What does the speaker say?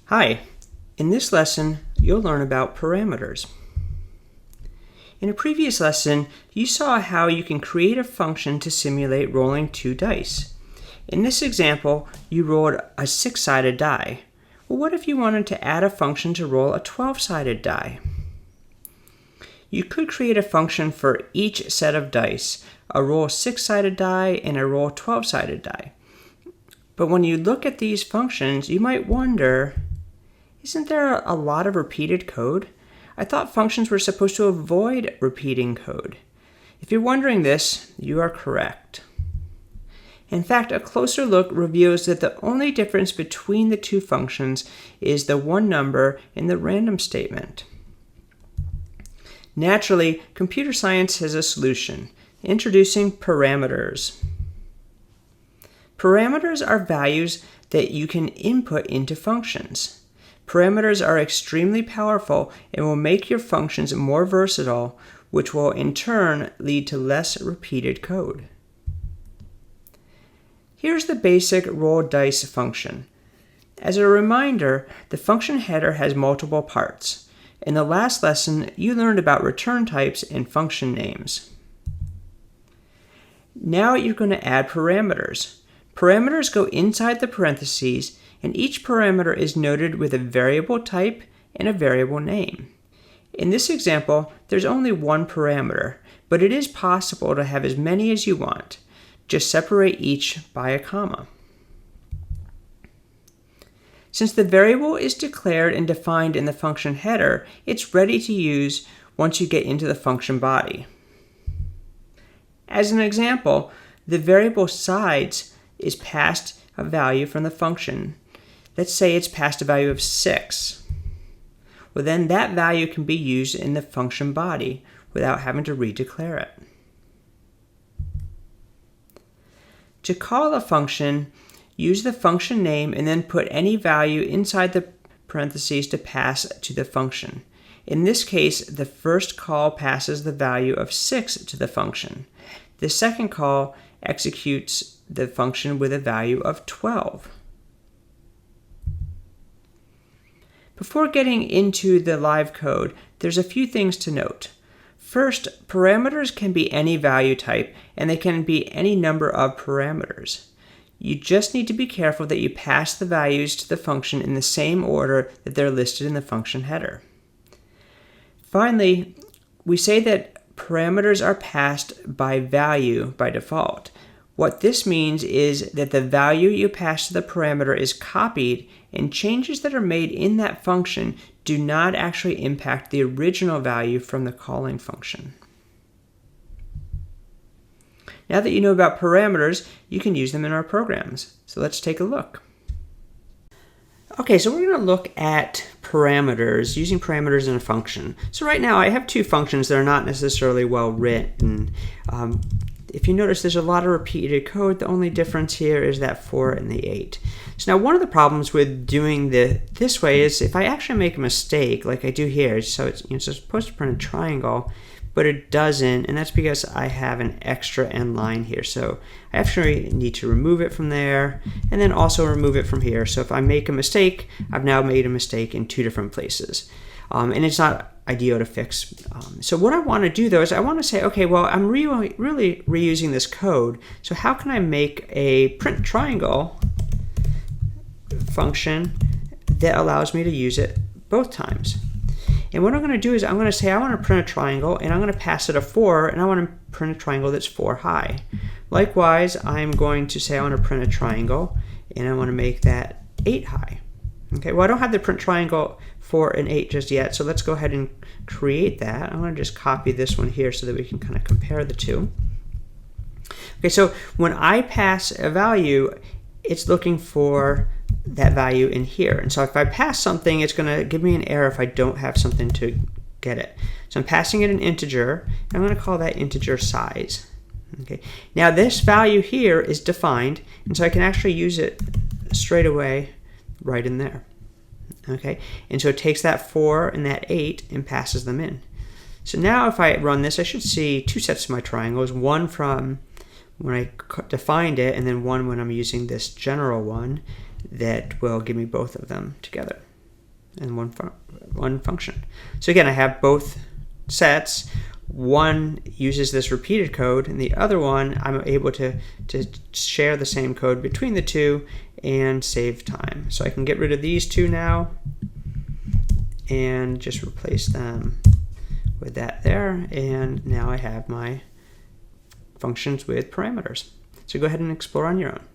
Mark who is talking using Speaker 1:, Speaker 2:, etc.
Speaker 1: Hi, in this lesson, you'll learn about parameters. In a previous lesson, you saw how you can create a function to simulate rolling 2 dice. In this example, you rolled a 6-sided die. Well, what if you wanted to add a function to roll a 12-sided die? You could create a function for each set of dice, a roll 6-sided die and a roll 12-sided die. But when you look at these functions, you might wonder, isn't there a lot of repeated code? I thought functions were supposed to avoid repeating code. If you're wondering this, you are correct. In fact, a closer look reveals that the only difference between the two functions is the one number in the random statement. Naturally, computer science has a solution, introducing parameters. Parameters are values that you can input into functions. Parameters are extremely powerful and will make your functions more versatile, which will in turn lead to less repeated code. Here's the basic roll dice function. As a reminder, the function header has multiple parts. In the last lesson, you learned about return types and function names. Now you're going to add parameters. Parameters go inside the parentheses, and each parameter is noted with a variable type and a variable name. In this example, there's only one parameter, but it is possible to have as many as you want. Just separate each by a comma. Since the variable is declared and defined in the function header, it's ready to use once you get into the function body. As an example, the variable sides is passed a value from the function. Let's say it's passed a value of 6. Well, then that value can be used in the function body without having to redeclare it. To call a function, use the function name and then put any value inside the parentheses to pass to the function. In this case, the first call passes the value of 6 to the function. The second call executes the function with a value of 12. Before getting into the live code, there's a few things to note. First, parameters can be any value type, and they can be any number of parameters. You just need to be careful that you pass the values to the function in the same order that they're listed in the function header. Finally, we say that parameters are passed by value by default. What this means is that the value you pass to the parameter is copied, and changes that are made in that function do not actually impact the original value from the calling function. Now that you know about parameters, you can use them in our programs. So let's take a look. Okay, so we're going to look at parameters, using parameters in a function. So right now I have two functions that are not necessarily well written. If you notice, there's a lot of repeated code. The only difference here is that 4 and the 8. So now one of the problems with doing this way is if I actually make a mistake, like I do here, so it's supposed to print a triangle, but it doesn't, and that's because I have an extra end line here. So I actually need to remove it from there, and then also remove it from here. So if I make a mistake, I've now made a mistake in 2 different places. And it's not ideal to fix. So what I want to do though is I want to say, okay, well, I'm really reusing this code. So how can I make a print triangle function that allows me to use it both times? And what I'm going to do is I'm going to say I want to print a triangle, and I'm going to pass it a 4, and I want to print a triangle that's 4 high. Likewise, I'm going to say I want to print a triangle, and I want to make that 8 high. Okay, well, I don't have the print triangle 4 and 8 just yet, so let's go ahead and create that. I'm going to just copy this one here so that we can kind of compare the two. Okay, so when I pass a value, it's looking for that value in here. And so if I pass something, it's going to give me an error if I don't have something to get it. So I'm passing it an integer, and I'm going to call that integer size. Okay, now this value here is defined, and so I can actually use it straight away right in there. Okay, and so it takes that 4 and that 8 and passes them in. So now if I run this, I should see 2 sets of my triangles, one from when I defined it, and then one when I'm using this general one that will give me both of them together. and one function. So again, I have both sets. One uses this repeated code, and the other one I'm able to share the same code between the two and save time. So I can get rid of these two now and just replace them with that there, and now I have my functions with parameters. So go ahead and explore on your own.